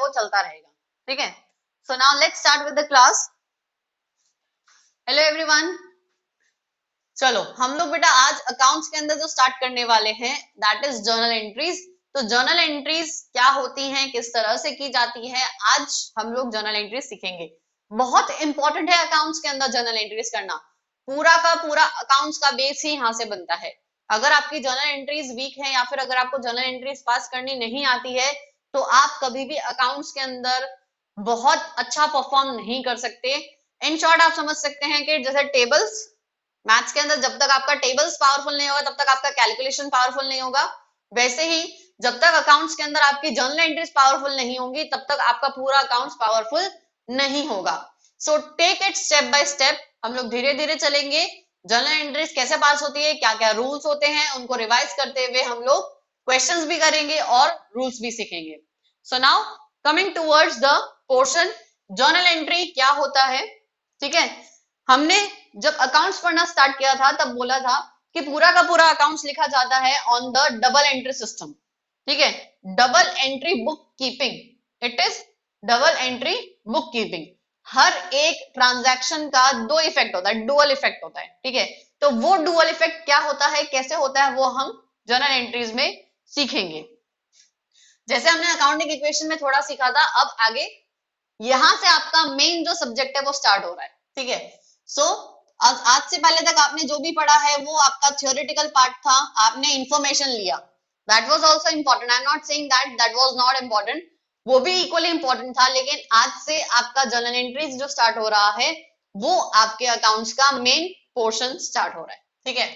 वो चलता रहेगा, ठीक है। So now let's start with the class. Hello everyone, चलो हम लोग बेटा आज अकाउंट्स के अंदर जो स्टार्ट करने वाले हैं दैट इज जर्नल एंट्रीज। तो जर्नल एंट्रीज क्या होती हैं, किस तरह से की जाती है, आज हम लोग जर्नल एंट्रीज सीखेंगे। बहुत इंपॉर्टेंट है अकाउंट्स के अंदर जर्नल एंट्रीज करना, पूरा का पूरा अकाउंट्स का बेस ही यहाँ से बनता है। अगर आपकी जर्नल एंट्रीज वीक है या फिर अगर आपको जर्नल एंट्रीज पास करनी नहीं आती है तो आप कभी भी अकाउंट्स के अंदर बहुत अच्छा परफॉर्म नहीं कर सकते। इन शॉर्ट आप समझ सकते हैं कि जैसे टेबल्स, मैथ्स के अंदर जब तक आपका टेबल्स पावरफुल नहीं होगा तब तक आपका कैलकुलेशन पावरफुल नहीं होगा, वैसे ही जब तक अकाउंट्स के अंदर आपकी जर्नल एंट्रीज पावरफुल नहीं होंगी तब तक आपका पूरा अकाउंट्स पावरफुल नहीं होगा। So take it step by step, हम लोग धीरे धीरे चलेंगे। जर्नल एंट्रीज कैसे पास होती है, क्या क्या रूल्स होते हैं, उनको रिवाइज करते हुए हम लोग क्वेश्चंस भी करेंगे और रूल्स भी सीखेंगे। सो now coming towards the portion, journal entry क्या होता है, ठीक है। हमने जब अकाउंट्स पढ़ना स्टार्ट किया था तब बोला था कि पूरा का पूरा अकाउंट्स लिखा जाता है on the double entry system, ठीक है। Double entry bookkeeping, it is double entry bookkeeping. हर एक ट्रांजैक्शन का दो इफेक्ट होता है, डुअल इफेक्ट होता है, ठीक है। तो वो डुअल इफेक्ट क्या होता है, कैसे होता है, वो हम जर्नल एंट्रीज में सीखेंगे। जैसे हमने अकाउंटिंग इक्वेशन में थोड़ा सीखा था, अब आगे यहां से आपका मेन जो सब्जेक्ट है वो स्टार्ट हो रहा है, ठीक है। सो आज से पहले तक आपने जो भी पढ़ा है वो आपका थ्योरेटिकल पार्ट था, आपने इंफॉर्मेशन लिया, that was also important, I am not saying that was not important, वो भी इक्वली इंपॉर्टेंट था। लेकिन आज से आपका जर्नल एंट्रीज जो स्टार्ट हो रहा है वो आपके अकाउंट्स का मेन पोर्शन स्टार्ट हो रहा है, ठीक है।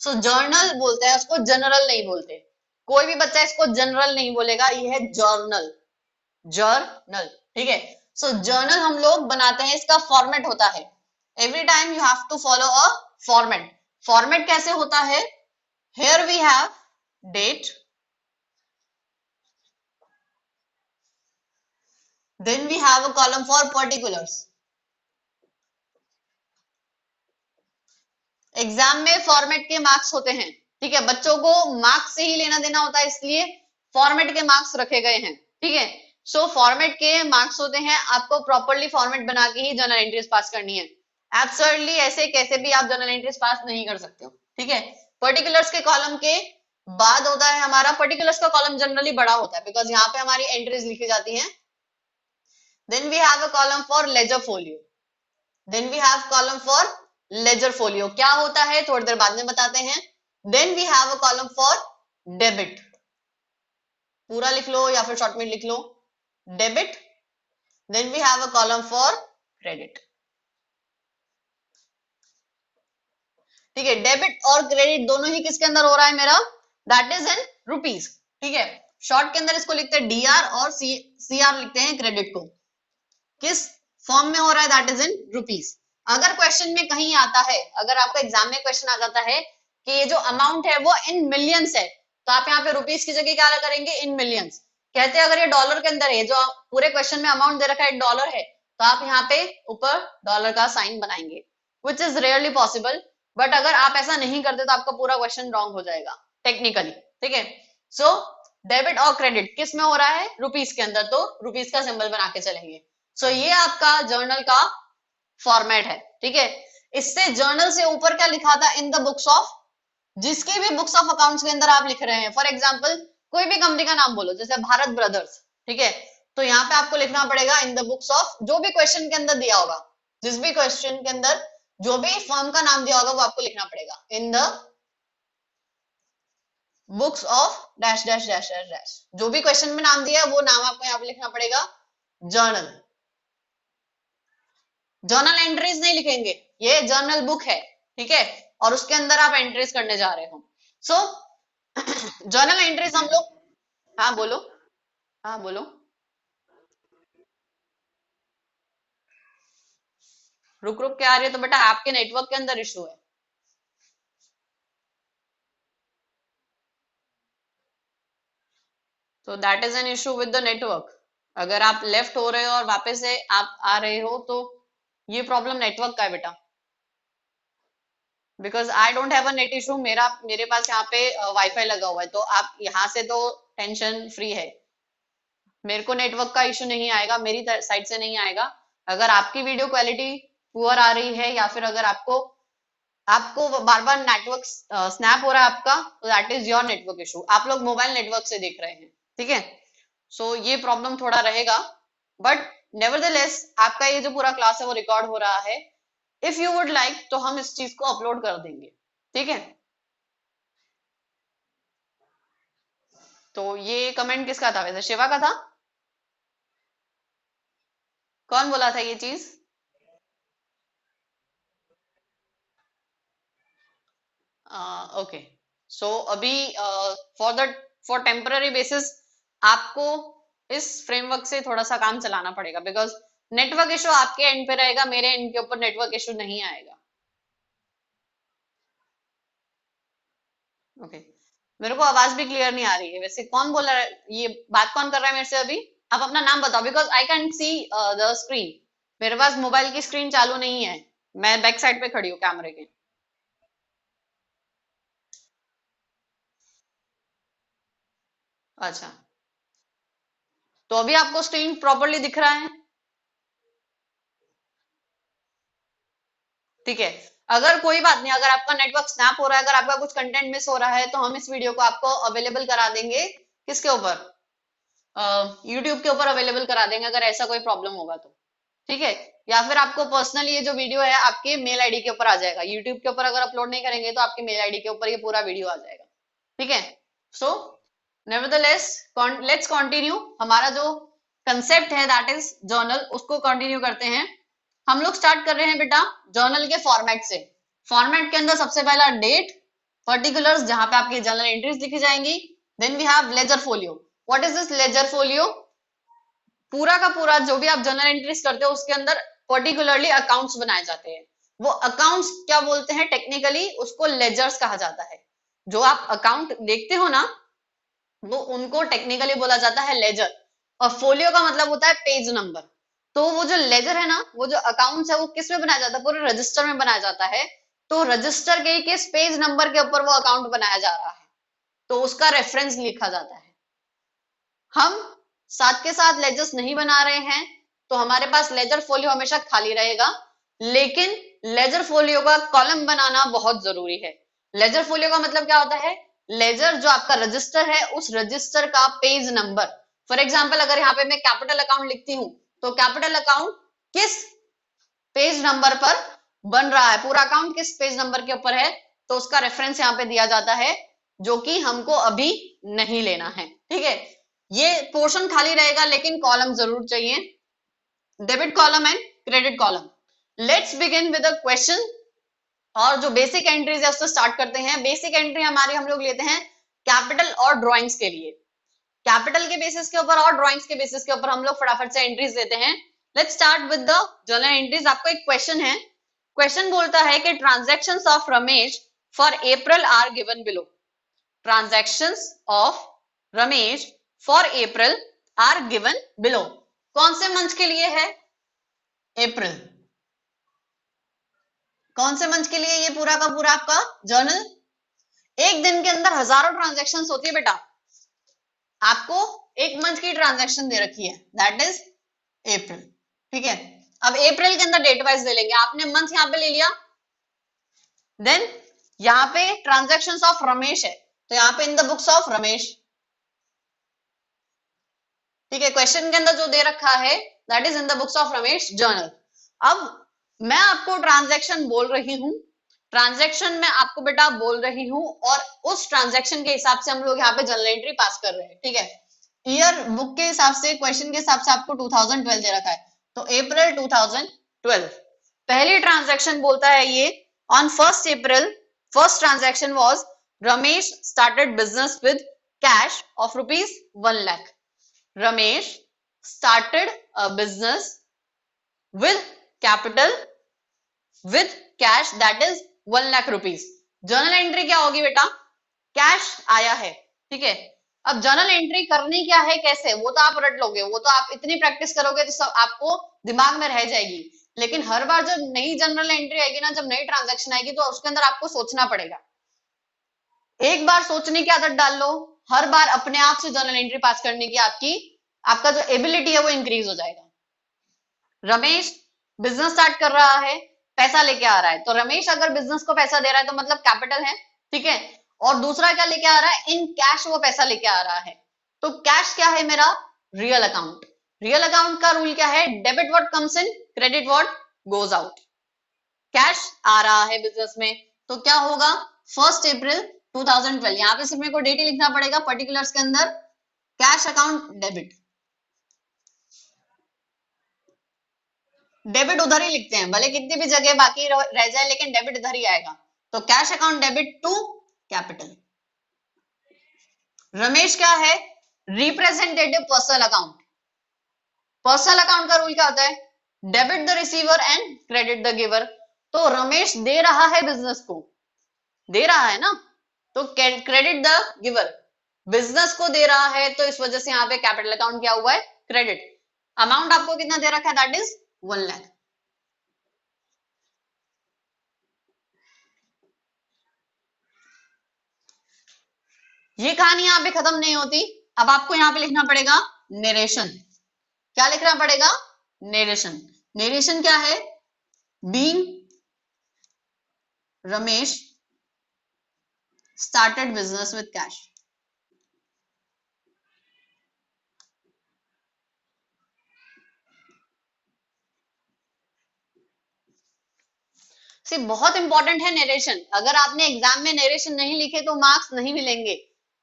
सो जर्नल बोलते हैं उसको, जनरल नहीं बोलते, कोई भी बच्चा इसको जनरल नहीं बोलेगा, ये है जर्नल, जर्नल, ठीक है। सो जर्नल हम लोग बनाते हैं, इसका फॉर्मेट होता है, every time you have to follow a format. Format कैसे होता है, here we have date, then we have a column for particulars. Exam में फॉर्मेट के मार्क्स होते हैं, ठीक है, बच्चों को मार्क्स से ही लेना देना होता है, इसलिए फॉर्मेट के मार्क्स रखे गए हैं, ठीक है। सो फॉर्मेट के मार्क्स होते हैं, आपको प्रॉपरली फॉर्मेट बना के ही जर्नल एंट्रीज पास करनी है। एब्सर्डली ऐसे कैसे भी आप जर्नल एंट्रीज पास नहीं कर सकते हो, ठीक है। पर्टिकुलर्स के कॉलम के बाद होता है हमारा, पर्टिकुलर्स का कॉलम जनरली बड़ा होता है बिकॉज यहाँ पे हमारी एंट्रीज लिखी जाती हैं। Then we have a column for ledger folio, then we have column for ledger folio, क्या होता है थोड़ी देर बाद में बताते हैं। Then we have a column for debit, पूरा लिख लो या फिर शॉर्ट में लिख लो, debit. Then we have a column for credit, ठीक है। डेबिट और क्रेडिट दोनों ही किसके अंदर हो रहा है मेरा, दैट इज इन रुपीज, ठीक है। शॉर्ट के अंदर इसको लिखते हैं डीआर और सीआर लिखते हैं क्रेडिट को, किस फॉर्म में हो रहा है, दैट इज इन रुपीज। अगर क्वेश्चन में कहीं आता है, अगर आपका एग्जाम में क्वेश्चन आ जाता है कि ये जो अमाउंट है वो इन मिलियंस है, तो आप यहाँ पे रुपीज की जगह क्या करेंगे, इन मिलियंस। कहते हैं अगर ये डॉलर के अंदर है, जो पूरे क्वेश्चन में अमाउंट दे रखा है डॉलर है, तो आप यहाँ पे ऊपर डॉलर का साइन बनाएंगे, which is rarely possible. But अगर आप ऐसा नहीं करते तो आपका पूरा क्वेश्चन रॉन्ग हो जाएगा टेक्निकली, ठीक है। सो डेबिट और क्रेडिट किस में हो रहा है, रुपीज के अंदर, तो रुपीज का सिंबल बना के चलेंगे। सो ये आपका जर्नल का फॉर्मेट है, ठीक है। इससे जर्नल से ऊपर क्या लिखा था, इन द बुक्स ऑफ, जिसके भी बुक्स ऑफ अकाउंट्स के अंदर आप लिख रहे हैं, फॉर एग्जांपल कोई भी कंपनी का नाम बोलो, जैसे भारत ब्रदर्स, ठीक है, तो यहाँ पे आपको लिखना पड़ेगा इन द बुक्स ऑफ, जो भी क्वेश्चन के अंदर दिया होगा, जिस भी क्वेश्चन के अंदर जो भी फर्म का नाम दिया होगा वो आपको लिखना पड़ेगा, in the books of dash dash dash dash dash, जो भी क्वेश्चन में नाम दिया है वो नाम आपको यहाँ पे लिखना पड़ेगा, जर्नल। जर्नल एंट्रीज नहीं लिखेंगे, ये जर्नल बुक है, ठीक है, और उसके अंदर आप एंट्रीज करने जा रहे हो। सो जर्नल एंट्रीज हम लोग, हाँ बोलो, हाँ बोलो, रुक रुक के आ रही है, तो बेटा आपके नेटवर्क के अंदर इशू है। तो that is an issue with the network, अगर आप लेफ्ट हो रहे हो और वापस से आप आ रहे हो तो ये प्रॉब्लम नेटवर्क का है बेटा, because I don't have a net issue, मेरे पास यहाँ पे वाईफाई लगा हुआ है, तो आप यहाँ से तो टेंशन फ्री है, मेरे को नेटवर्क का इशू नहीं आएगा, मेरी साइड से नहीं आएगा। अगर आपकी वीडियो क्वालिटी पुअर आ रही है या फिर अगर आपको आपको बार बार नेटवर्क स्नैप हो रहा है आपका, तो that is your network issue. आप लोग मोबाइल नेटवर्क से देख रहे हैं, ठीक है। सो ये प्रॉब्लम थोड़ा रहेगा, बट नेवरदलेस आपका ये जो पूरा क्लास है वो रिकॉर्ड हो रहा है। इफ यू वुड लाइक तो हम इस चीज को अपलोड कर देंगे, ठीक है। तो ये कमेंट किसका था वैसे? शिवा का था? कौन बोला था ये चीज? ओके, सो अभी फॉर टेम्पररी बेसिस आपको इस फ्रेमवर्क से थोड़ा सा काम चलाना पड़ेगा, बिकॉज नेटवर्क इशू आपके एंड पे रहेगा, मेरे एंड के ऊपर नेटवर्क इशू नहीं आएगा। ओके, मेरे को आवाज भी क्लियर नहीं आ रही है वैसे। कौन बोल रहा है ये बात? कौन कर रहा है मेरे से अभी? आप अपना नाम बताओ, because I can see the screen. मेरे पास मोबाइल की स्क्रीन चालू नहीं है, मैं बैक साइड पे खड़ी हूँ कैमरे के। अच्छा, तो अभी आपको स्क्रीन प्रॉपरली दिख रहा है? ठीक है। अगर कोई बात नहीं, अगर आपका नेटवर्क स्नैप हो रहा है, अगर आपका कुछ कंटेंट मिस हो रहा है, तो हम इस वीडियो को आपको अवेलेबल करा देंगे। किसके ऊपर? यूट्यूब के ऊपर अवेलेबल करा देंगे अगर ऐसा कोई प्रॉब्लम होगा तो, ठीक है। या फिर आपको पर्सनली ये जो वीडियो है आपके मेल आईडी के ऊपर आ जाएगा। यूट्यूब के ऊपर अगर अपलोड नहीं करेंगे तो आपके मेल आईडी के ऊपर ये पूरा वीडियो आ जाएगा, ठीक है। सो नेवरदलेस लेट्स कंटिन्यू। हमारा जो कंसेप्ट है दैट इज जर्नल, उसको कंटिन्यू करते हैं। हम लोग स्टार्ट कर रहे हैं बेटा जर्नल के फॉर्मेट से। फॉर्मेट के अंदर सबसे पहला डेट, पर्टिकुलर्स जहां पे आपकी जर्नल एंट्रीज लिखी जाएंगी। Then we have ledger folio. What is this ledger folio? पूरा का पूरा जो भी आप जर्नल एंट्रीज करते हो उसके अंदर पर्टिकुलरली अकाउंट्स बनाए जाते हैं। वो अकाउंट्स क्या बोलते हैं टेक्निकली? उसको लेजर्स कहा जाता है। जो आप अकाउंट देखते हो ना, वो उनको टेक्निकली बोला जाता है लेजर। और फोलियो का मतलब होता है पेज नंबर। तो वो जो लेजर है ना, वो जो अकाउंट्स है, वो किस में बनाया जाता है? पूरे रजिस्टर में बनाया जाता है। तो रजिस्टर के किस पेज नंबर के ऊपर वो अकाउंट बनाया जा रहा है, तो उसका रेफरेंस लिखा जाता है। हम साथ के साथ लेजर्स नहीं बना रहे हैं, तो हमारे पास लेजर फोलियो हमेशा खाली रहेगा। लेकिन लेजर फोलियो का कॉलम बनाना बहुत जरूरी है। लेजर फोलियो का मतलब क्या होता है? लेजर जो आपका रजिस्टर है, उस रजिस्टर का पेज नंबर। फॉर एग्जाम्पल अगर यहाँ पे मैं कैपिटल अकाउंट लिखती हूँ, तो कैपिटल अकाउंट किस पेज नंबर पर बन रहा है, पूरा अकाउंट किस पेज नंबर के ऊपर है, तो उसका रेफरेंस यहाँ पे दिया जाता है, जो कि हमको अभी नहीं लेना है, ठीक है। ये पोर्शन खाली रहेगा लेकिन कॉलम जरूर चाहिए, debit column and credit column. Let's begin with a question. और जो बेसिक एंट्रीज है उससे स्टार्ट करते हैं। बेसिक एंट्री हमारी हम लोग लेते हैं कैपिटल और ड्रॉइंग्स के लिए। कैपिटल के बेसिस के ऊपर और ड्रॉइंग्स के बेसिस के ऊपर हम लोग फटाफट से एंट्रीज देते हैं। Let's start with the journal entries. आपको एक क्वेश्चन है। क्वेश्चन बोलता है कि transactions of Ramesh for April are given below. Transactions of Ramesh for April are given below. कौन से मंथ के लिए है? अप्रैल। कौन से मंथ के लिए ये पूरा का पूरा आपका जर्नल? एक दिन के अंदर हजारों ट्रांजैक्शंस होती है बेटा। आपको एक मंथ की ट्रांजैक्शन दे रखी है, दैट इज अप्रैल, ठीक है। अब अप्रैल के अंदर डेट वाइज ले लेंगे। आपने मंथ यहाँ पे ले लिया, देन यहाँ पे ट्रांजैक्शंस ऑफ रमेश है, तो यहाँ पे in the books of Ramesh, ठीक है। क्वेश्चन के अंदर जो दे रखा है that is in the books of Ramesh journal. अब मैं आपको ट्रांजैक्शन बोल रही हूँ, ट्रांजैक्शन में आपको बेटा बोल रही हूँ, और उस ट्रांजैक्शन के हिसाब से हम लोग यहाँ पे जर्नल एंट्री पास कर रहे हैं, ठीक है। ईयर बुक के हिसाब से, क्वेश्चन के हिसाब से आपको 2012 दे रखा है, तो अप्रैल 2012 पहली ट्रांजैक्शन बोलता है ये on 1st April first transaction was Ramesh started business with cash of ₹1 lakh। Ramesh started a business with capital with cash that is 1 lakh rupees। Journal entry क्या होगी बेटा? कैश आया है, ठीक है। अब जर्नल एंट्री करनी क्या है, कैसे, वो तो आप रट लोगे, वो तो आप इतनी प्रैक्टिस करोगे तो सब आपको दिमाग में रह जाएगी। लेकिन हर बार जब नई जर्नल एंट्री आएगी ना, जब नई ट्रांजैक्शन आएगी, तो उसके अंदर आपको सोचना पड़ेगा। एक बार सोचने की आदत डाल लो, हर बार अपने आप से जर्नल एंट्री पास करने की आपकी आपका जो एबिलिटी है वो इंक्रीज हो जाएगा। रमेश बिजनेस स्टार्ट कर रहा है, पैसा लेके आ रहा है, तो रमेश अगर बिजनेस को पैसा दे रहा है तो मतलब कैपिटल है, ठीक है। और दूसरा क्या लेके आ रहा है, इन कैश वो पैसा लेके आ रहा है, तो कैश क्या है मेरा, रियल अकाउंट। रियल अकाउंट का रूल क्या है, debit what comes in, credit what goes out. Cash आ रहा है बिजनेस में, तो क्या होगा, 1 अप्रैल 2012, यहाँ पे सिर्फ मेरे को डेट ही लिखना पड़ेगा पर्टिकुलर्स के अंदर, कैश अकाउंट डेबिट। डेबिट उधर ही लिखते हैं, भले कितनी भी जगह बाकी रह जाए, लेकिन डेबिट इधर ही आएगा। तो cash account debit to capital. Ramesh क्या है, representative personal account. Personal account का रूल क्या होता है, debit the receiver and credit the giver. तो रमेश दे रहा है बिजनेस को, दे रहा है ना, तो क्रेडिट द गिवर, बिजनेस को दे रहा है, तो इस वजह से यहाँ पे कैपिटल अकाउंट क्या हुआ है, क्रेडिट। अमाउंट आपको कितना दे रखा है, दैट इज 1 लाख। ये कहानी यहाँ पे खत्म नहीं होती, अब आपको यहाँ पे लिखना पड़ेगा नरेशन। क्या लिखना पड़ेगा, नरेशन। नरेशन क्या है, being Ramesh started business with cash. See बहुत इंपॉर्टेंट है नरेशन, अगर आपने एग्जाम में नरेशन नहीं लिखे तो मार्क्स नहीं मिलेंगे।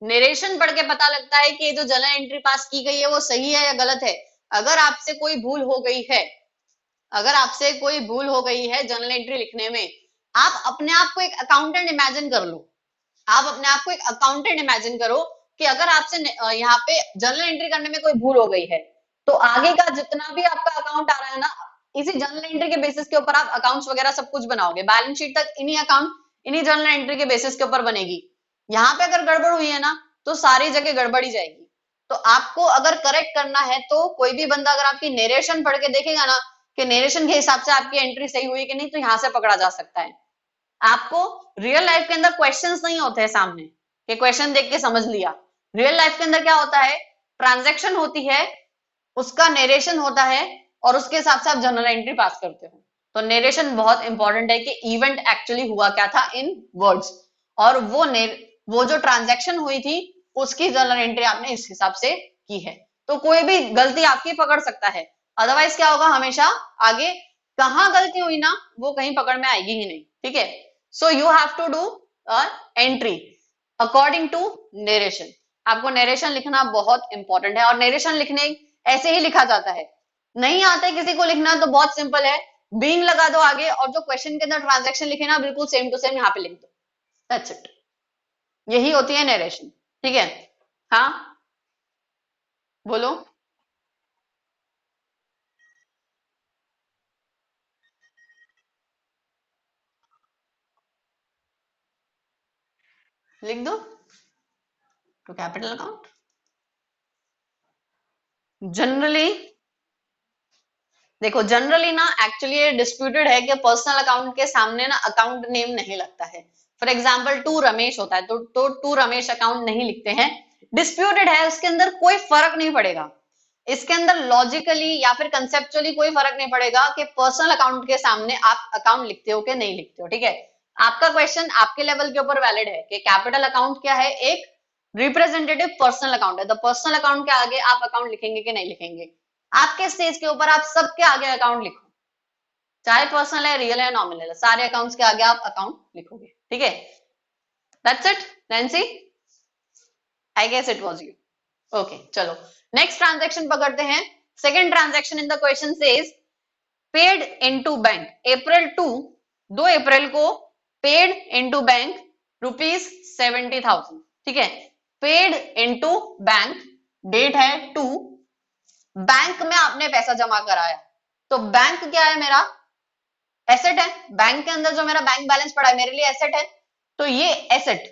नरेशन पढ़ के पता लगता है कि ये जो जर्नल एंट्री पास की गई है वो सही है या गलत है। अगर आपसे कोई भूल हो गई है, अगर आपसे कोई भूल हो गई है जर्नल एंट्री लिखने में, आप अपने आप को एक अकाउंटेंट इमेजिन कर लो। आप अपने आप को एक अकाउंटेंट इमेजिन करो कि अगर आपसे यहाँ पे जर्नल एंट्री करने में कोई भूल हो गई है, तो आगे का जितना भी आपका अकाउंट आ रहा है ना, इसी जर्नल एंट्री के बेसिस के ऊपर आप अकाउंट्स वगैरह सब कुछ बनाओगे, बैलेंस शीट तक इन्हीं अकाउंट इन्हीं जर्नल एंट्री के बेसिस के ऊपर बनेगी। यहाँ पे अगर गड़बड़ हुई है ना, तो सारी जगह गड़बड़ ही जाएगी। तो आपको अगर करेक्ट करना है, तो कोई भी बंदा अगर आपकी नरेशन पढ़ के देखेगा ना कि नरेशन के हिसाब से आपकी एंट्री सही हुई कि नहीं, तो यहाँ से पकड़ा जा सकता है। आपको रियल लाइफ के अंदर क्वेश्चंस नहीं होते हैं सामने कि क्वेश्चन देख के समझ लिया। रियल लाइफ के अंदर क्या होता है, ट्रांजैक्शन होती है, उसका नरेशन होता है, और उसके हिसाब से आप जर्नल एंट्री पास करते हो। तो नरेशन बहुत इंपॉर्टेंट है कि इवेंट एक्चुअली हुआ क्या था इन वर्ड्स, और वो जो ट्रांजैक्शन हुई थी उसकी जर्नल एंट्री आपने इस हिसाब से की है। तो कोई भी गलती आपकी पकड़ सकता है, अदरवाइज क्या होगा, हमेशा आगे कहां गलती हुई ना वो कहीं पकड़ में आएगी ही नहीं, ठीक है। So you have to do entry according to narration. आपको नरेशन लिखना बहुत इंपॉर्टेंट है, और नरेशन लिखने ऐसे ही लिखा जाता है। नहीं आता है किसी को लिखना तो बहुत सिंपल है, बीइंग लगा दो आगे, और जो क्वेश्चन के अंदर ट्रांजैक्शन लिखे ना बिल्कुल सेम टू सेम यहाँ पे लिख दो, दैट्स इट। यही होती है नरेशन, ठीक है। हाँ बोलो। लिख दो टू कैपिटल अकाउंट। जनरली देखो, जनरली ना एक्चुअली ये डिस्प्यूटेड है कि पर्सनल अकाउंट के सामने ना अकाउंट नेम नहीं लगता है। फॉर एग्जाम्पल टू रमेश होता है, तो टू रमेश अकाउंट नहीं लिखते हैं, डिस्प्यूटेड है, उसके अंदर कोई फर्क नहीं पड़ेगा। इसके अंदर लॉजिकली या फिर कंसेप्चुअली कोई फर्क नहीं पड़ेगा कि पर्सनल अकाउंट के सामने आप अकाउंट लिखते हो कि नहीं लिखते हो, ठीक है। आपका क्वेश्चन आपके लेवल के ऊपर वैलिड है कि कैपिटल अकाउंट क्या है, एक रिप्रेजेंटेटिव पर्सनल अकाउंट है, तो पर्सनल अकाउंट के आगे आप अकाउंट लिखेंगे कि नहीं लिखेंगे। आपके स्टेज के ऊपर आप सबके आगे अकाउंट लिखो, चाहे पर्सनल है, रियल है, नॉमिनल है, सारे अकाउंट्स के आगे आप अकाउंट लिखोगे, ठीक है। That's it Nancy, I guess it was you. Okay चलो नेक्स्ट ट्रांजैक्शन पकड़ते हैं। Second transaction in the question says paid into bank April 2, 2 April को पेड इनटू बैंक ₹70,000, ठीक है। पेड इनटू बैंक, डेट है 2, बैंक में आपने पैसा जमा कराया, तो बैंक क्या है मेरा, एसेट है। बैंक के अंदर जो मेरा बैंक बैलेंस पड़ा है मेरे लिए एसेट है, तो ये एसेट,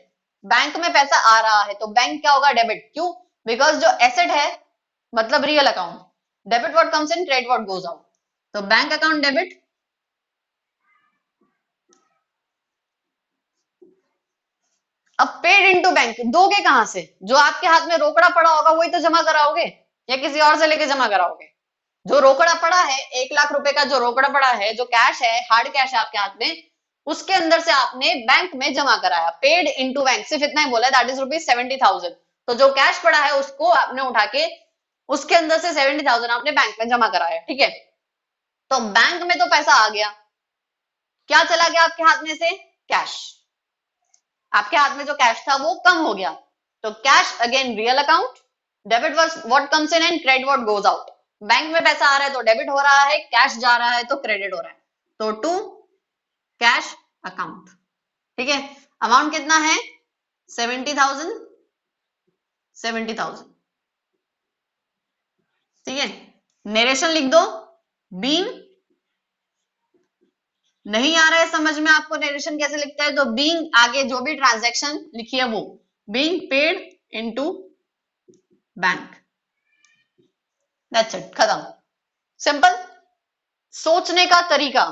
बैंक में पैसा आ रहा है तो बैंक क्या होगा, डेबिट। क्यों, बिकॉज जो एसेट है मतलब real account, debit what comes in, credit what goes out, तो बैंक अकाउंट डेबिट। अब पेड इनटू बैंक दोगे कहां से, जो आपके हाथ में रोकड़ा पड़ा होगा वही तो जमा कराओगे, या किसी और से लेके जमा कराओगे? जो रोकड़ा पड़ा है 1 लाख रुपए का, जो रोकड़ा पड़ा है, जो कैश है, हार्ड कैश है आपके हाथ में, उसके अंदर से आपने बैंक में जमा कराया, पेड इनटू बैंक, सिर्फ इतना ही बोला है, दैट इज ₹70,000। तो जो कैश पड़ा है उसको आपने उठा के उसके अंदर से 70,000 आपने बैंक में जमा कराया, ठीक है। तो बैंक में तो पैसा आ गया, क्या चला गया आपके हाथ में से? कैश। आपके हाथ में जो कैश था वो कम हो गया, तो cash again real account, debit what comes in and credit what goes out. Bank में पैसा आ रहा है तो डेबिट हो रहा है, कैश जा रहा है तो क्रेडिट हो रहा है, तो टू कैश अकाउंट, ठीक है। अमाउंट कितना है? 70,000, 70,000, ठीक है। नरेशन लिख दो, बीइंग, नहीं आ रहा है समझ में आपको नरेशन कैसे लिखता है, तो बीइंग आगे जो भी ट्रांजैक्शन लिखी है वो being paid into bank, that's it, खत्म, सिंपल। सोचने का तरीका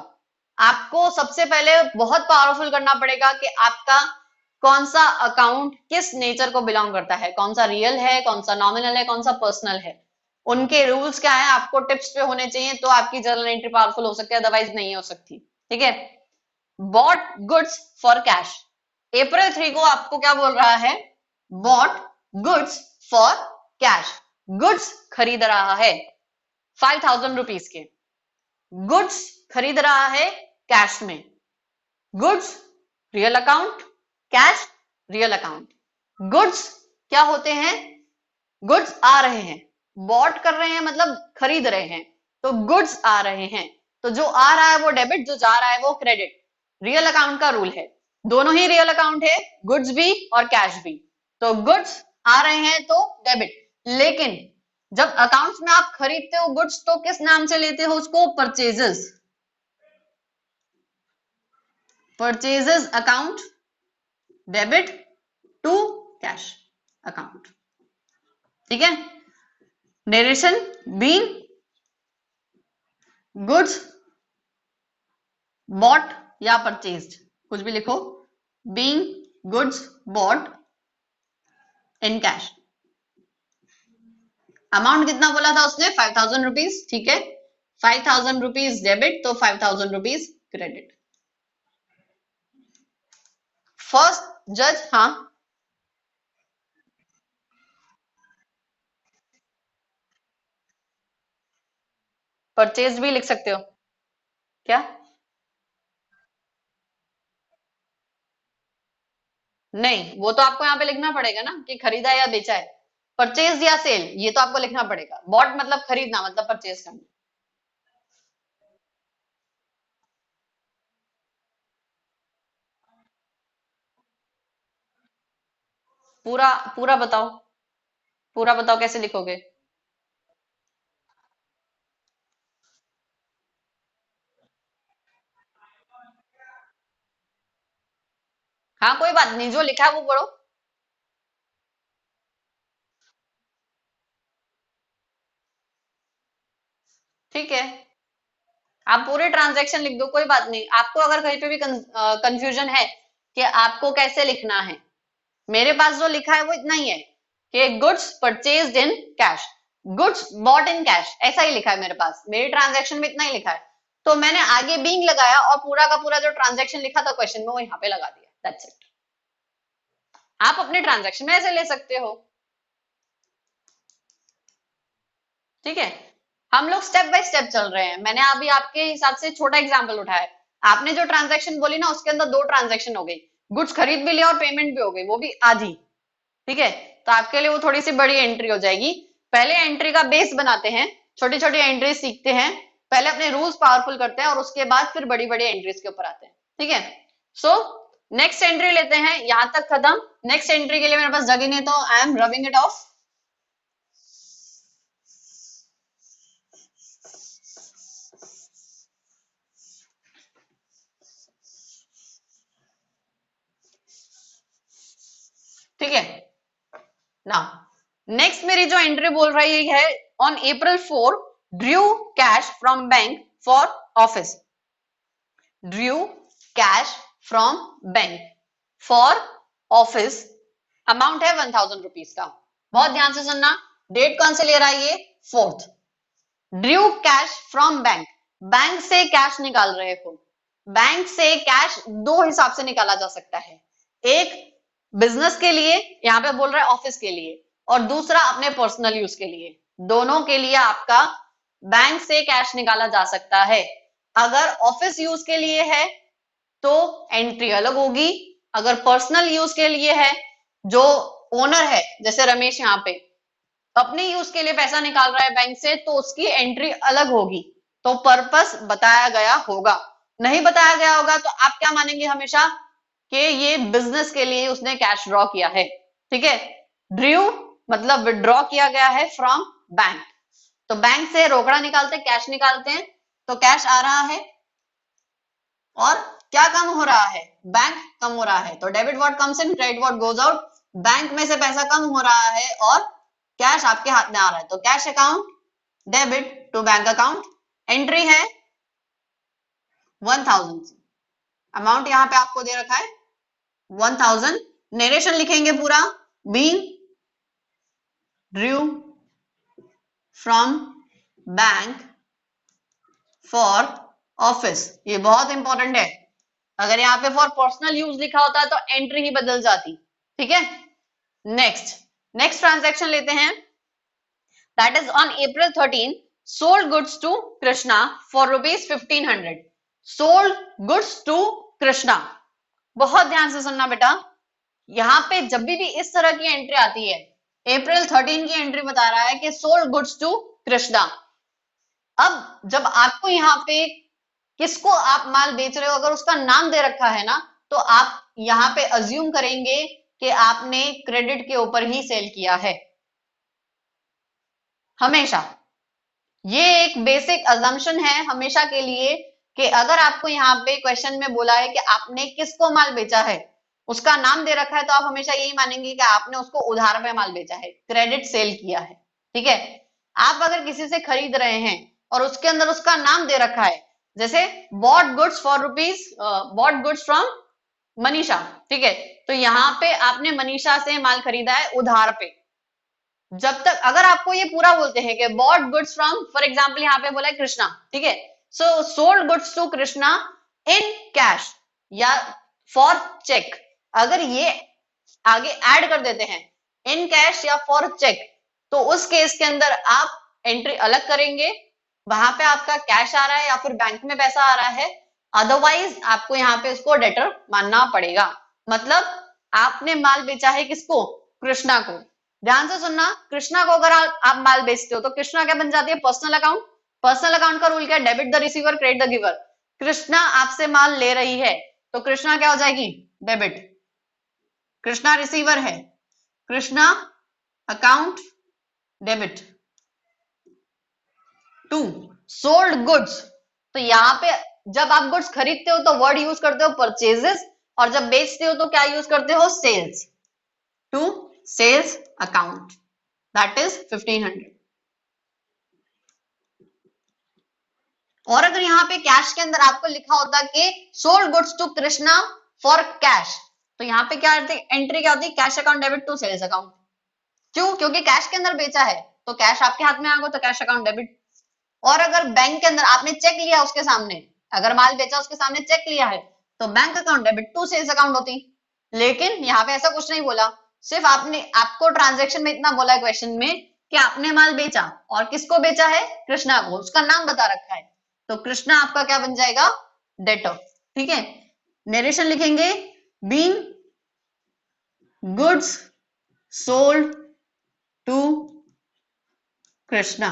आपको सबसे पहले बहुत पावरफुल करना पड़ेगा कि आपका कौन सा अकाउंट किस नेचर को बिलोंग करता है, कौन सा रियल है, कौन सा नॉमिनल है, कौन सा पर्सनल है, उनके रूल्स क्या है, आपको टिप्स पे होने चाहिए, तो आपकी जर्नल एंट्री पावरफुल हो सकती है, अदरवाइज नहीं हो सकती, ठीक है। बॉट गुड्स फॉर कैश, अप्रैल 3 को आपको क्या बोल रहा है? Bought goods for cash, goods खरीद रहा है 5,000 रुपीज के, गुड्स खरीद रहा है कैश में, goods real account, cash real account. Goods क्या होते हैं? गुड्स आ रहे हैं, बॉट कर रहे हैं मतलब खरीद रहे हैं, तो गुड्स आ रहे हैं, तो जो आ रहा है वो डेबिट, जो जा रहा है वो क्रेडिट। रियल अकाउंट का रूल है, दोनों ही रियल अकाउंट है, गुड्स भी और कैश भी, तो गुड्स आ रहे हैं तो डेबिट। लेकिन जब अकाउंट्स में आप खरीदते हो गुड्स तो किस नाम से लेते हो उसको? Purchases, purchases account, debit to cash account, ठीक है। नरेशन बीइंग गुड्स बॉट या परचेज्ड, कुछ भी लिखो, being goods bought in cash. Amount कितना बोला था उसने? 5,000 रुपीज, ठीक है। 5,000 रुपीज डेबिट तो 5,000 रुपीज क्रेडिट। फर्स्ट जज, हाँ परचेज भी लिख सकते हो क्या? नहीं, वो तो आपको यहाँ पे लिखना पड़ेगा ना कि खरीदा या बेचा है। परचेज या सेल ये तो आपको लिखना पड़ेगा, बॉट मतलब खरीदना, मतलब परचेज करना। पूरा पूरा बताओ, पूरा बताओ कैसे लिखोगे? हाँ कोई बात नहीं, जो लिखा है वो पढ़ो। ठीक है, आप पूरे ट्रांजैक्शन लिख दो, कोई बात नहीं। आपको अगर कहीं पे भी कंफ्यूजन है कि आपको कैसे लिखना है, मेरे पास जो लिखा है वो इतना ही है कि goods purchased in cash, goods bought in cash, ऐसा ही लिखा है मेरे पास, मेरी ट्रांजैक्शन में इतना ही लिखा है, तो मैंने आगे बीइंग लगाया और पूरा का पूरा जो ट्रांजैक्शन लिखा था क्वेश्चन में वो यहाँ पे लगा दिया, दैट्स इट। आप अपने ट्रांजैक्शन में ऐसे ले सकते हो, ठीक है। हम लोग स्टेप बाय स्टेप चल रहे हैं, मैंने अभी आपके हिसाब से छोटा एग्जांपल उठाया है। आपने जो ट्रांजैक्शन बोली ना उसके अंदर 2 ट्रांजैक्शन हो गई, गुड्स खरीद भी लिया और पेमेंट भी हो गई, वो भी आधी, ठीक है। तो आपके लिए वो थोड़ी सी बड़ी एंट्री हो जाएगी। पहले एंट्री का बेस बनाते हैं, छोटी छोटी एंट्री सीखते हैं, पहले अपने रूल्स पावरफुल करते हैं और उसके बाद फिर बड़ी बड़ी एंट्रीज के ऊपर आते हैं, ठीक है। सो नेक्स्ट एंट्री लेते हैं, यहां तक खत्म। नेक्स्ट एंट्री के लिए मेरे पास जगह नहीं, तो I am rubbing it of. ठीक है ना, नेक्स्ट मेरी जो एंट्री बोल रही है, on April 4 Drew cash from bank for office, Drew cash from bank for office, amount है 1,000 रुपीज का। बहुत ध्यान से सुनना, डेट कौन से ले रहा है ये? Fourth, Drew cash from bank, bank से कैश निकाल रहे हो। बैंक से कैश दो हिसाब से निकाला जा सकता है, एक बिजनेस के लिए, यहाँ पे बोल रहा है ऑफिस के लिए, और दूसरा अपने पर्सनल यूज के लिए। दोनों के लिए आपका बैंक से कैश निकाला जा सकता है। अगर ऑफिस यूज के लिए है तो एंट्री अलग होगी, अगर पर्सनल यूज के लिए है, जो ओनर है जैसे रमेश यहाँ पे अपने यूज के लिए पैसा निकाल रहा है बैंक से, तो उसकी एंट्री अलग होगी। तो पर्पस बताया गया होगा, नहीं बताया गया होगा तो आप क्या मानेंगे हमेशा कि ये बिजनेस के लिए उसने कैश ड्रॉ किया है। ठीक है, ड्रू मतलब विड्रॉ किया गया है फ्रॉम बैंक, तो बैंक से रोकड़ा निकालते हैं, कैश निकालते हैं, तो कैश आ रहा है और क्या कम हो रहा है, बैंक कम हो रहा है। तो debit what comes in, credit what goes out, bank में से पैसा कम हो रहा है और कैश आपके हाथ में आ रहा है, तो cash account debit to bank account. Entry है 1000, अमाउंट यहां पे आपको दे रखा है 1000। नरेशन लिखेंगे पूरा, being Drew from bank for office, ये बहुत इंपॉर्टेंट है। अगर यहाँ पे फॉर पर्सनल यूज लिखा होता है तो एंट्री ही बदल जाती। ठीक है, नेक्स्ट ट्रांजैक्शन लेते हैं, that is on April 13 sold goods to Krishna for ₹1500। Sold goods to Krishna, बहुत ध्यान से सुनना बेटा, यहाँ पे जब भी इस तरह की एंट्री आती है, April 13 की एंट्री बता रहा है कि सोल्ड गुड्स टू कृष्णा। अब जब आपको यहाँ पे किसको आप माल बेच रहे हो, अगर उसका नाम दे रखा है ना, तो आप यहाँ पे अज्यूम करेंगे कि आपने क्रेडिट के ऊपर ही सेल किया है। हमेशा ये एक बेसिक अजम्पशन है हमेशा के लिए कि अगर आपको यहाँ पे क्वेश्चन में बोला है कि आपने किसको माल बेचा है, उसका नाम दे रखा है, तो आप हमेशा यही मानेंगे कि आपने उसको उधार पे माल बेचा है, क्रेडिट सेल किया है। ठीक है, आप अगर किसी से खरीद रहे हैं और उसके अंदर उसका नाम दे रखा है, जैसे bought goods for bot goods from Manisha, ठीक है, तो यहाँ पे आपने मनीषा से माल खरीदा है उधार पे। जब तक अगर आपको ये पूरा बोलते हैं कि bought goods from, for example यहाँ पे बोला है कृष्णा, ठीक है, so sold goods to Krishna in cash या फॉर चेक, अगर ये आगे ऐड कर देते हैं इन कैश या फॉर चेक, तो उस केस के अंदर आप एंट्री अलग करेंगे, वहां पे आपका कैश आ रहा है या फिर बैंक में पैसा आ रहा है, अदरवाइज आपको यहाँ पे उसको डेटर मानना पड़ेगा। मतलब आपने माल बेचा है किसको, कृष्णा को। ध्यान से सुनना, कृष्णा को अगर आप माल बेचते हो तो कृष्णा क्या बन जाती है, पर्सनल अकाउंट। पर्सनल अकाउंट का रूल क्या है, debit the receiver credit the giver. Krishna आपसे माल ले रही है तो कृष्णा क्या हो जाएगी, डेबिट। कृष्णा रिसीवर है, Krishna account debit. To sold goods, तो यहाँ पे जब आप गुड्स खरीदते हो तो वर्ड यूज करते हो परचेजेस, और जब बेचते हो तो क्या यूज करते हो, sales. To sales account, that is 1500। और अगर यहाँ पे कैश के अंदर आपको लिखा होता कि sold goods to Krishna for cash, तो यहाँ पे क्या एंट्री क्या होती है, cash account debit to sales account. क्यों, क्योंकि कैश के अंदर बेचा है तो कैश आपके हाथ में आ गया तो कैश अकाउंट डेबिट। और अगर बैंक के अंदर आपने चेक लिया उसके सामने, अगर माल बेचा उसके सामने चेक लिया है, तो bank account debit to sales account होती। लेकिन यहाँ पे ऐसा कुछ नहीं बोला, सिर्फ आपको ट्रांजैक्शन में इतना बोला है क्वेश्चन में कि आपने माल बेचा और किसको बेचा है, कृष्णा को, उसका नाम बता रखा है, तो कृष्णा आपका क्या बन जाएगा, डेटर। ठीक है, नरेशन लिखेंगे, being goods sold to Krishna.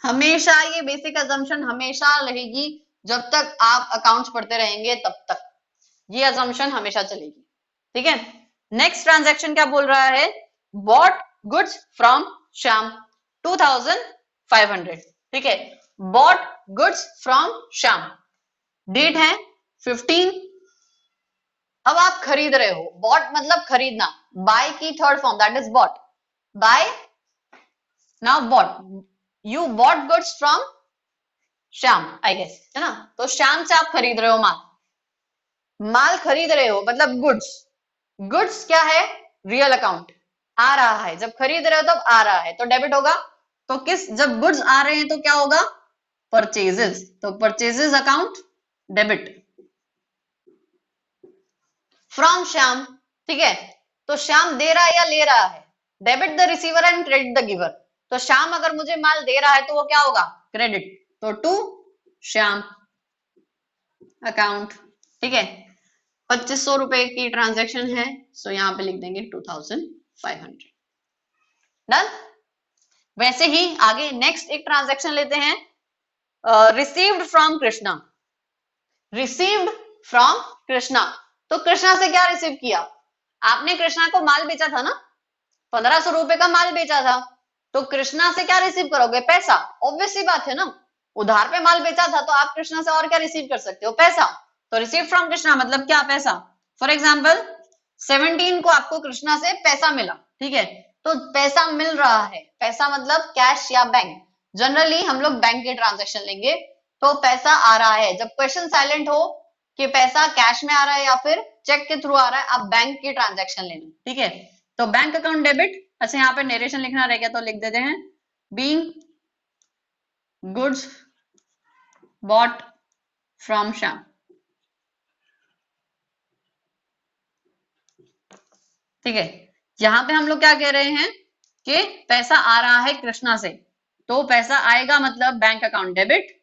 हमेशा ये बेसिक अजम्पशन हमेशा रहेगी, जब तक आप अकाउंट्स पढ़ते रहेंगे तब तक ये अजम्पशन हमेशा चलेगी। ठीक है, नेक्स्ट ट्रांजैक्शन क्या बोल रहा है, बॉट गुड्स फ्रॉम श्याम 2500। ठीक है, bought goods from Shyam, date है 15। अब आप खरीद रहे हो, बॉट मतलब खरीदना, बाय की third form that is bought, buy. Now bought, you bought goods from Shyam, I guess, है ना, तो श्याम से आप खरीद रहे हो माल, माल खरीद रहे हो मतलब गुड्स। गुड्स क्या है, रियल अकाउंट, आ रहा है, जब खरीद रहे हो तब आ रहा है तो डेबिट होगा। तो जब गुड्स आ रहे हैं तो क्या होगा, परचेजेस, तो purchases account debit from Shyam, ठीक है। तो श्याम दे रहा है या ले रहा है, debit the receiver and credit the giver. तो श्याम अगर मुझे माल दे रहा है तो वो क्या होगा, क्रेडिट, तो टू श्याम अकाउंट, ठीक है। 2500 रुपए की ट्रांजैक्शन है, सो यहां पे लिख देंगे 2500, डन। वैसे ही आगे नेक्स्ट एक ट्रांजैक्शन लेते हैं, received from Krishna, received from Krishna. तो कृष्णा से क्या रिसीव किया, आपने कृष्णा को माल बेचा था ना, 1500 रुपए का माल बेचा था, तो कृष्णा से क्या रिसीव करोगे, पैसा, ऑब्वियस सी बात है ना, उधार पे माल बेचा था तो आप कृष्णा से और क्या रिसीव कर सकते हो, पैसा। तो रिसीव फ्रॉम कृष्णा मतलब क्या, पैसा। फॉर एग्जाम्पल 17 को आपको कृष्णा से पैसा मिला, ठीक है, तो पैसा मिल रहा है, पैसा मतलब कैश या बैंक, जनरली हम लोग बैंक के ट्रांजेक्शन लेंगे, तो पैसा आ रहा है। जब क्वेश्चन साइलेंट हो कि पैसा कैश में आ रहा है या फिर चेक के थ्रू आ रहा है, आप बैंक की ट्रांजेक्शन लेना, ठीक है। तो बैंक अकाउंट डेबिट, अच्छा यहाँ पे नरेशन लिखना रह गया तो लिख देते हैं, being goods bought from Shyam, ठीक है। यहां पे हम लोग क्या कह रहे हैं कि पैसा आ रहा है कृष्णा से, तो पैसा आएगा मतलब बैंक अकाउंट डेबिट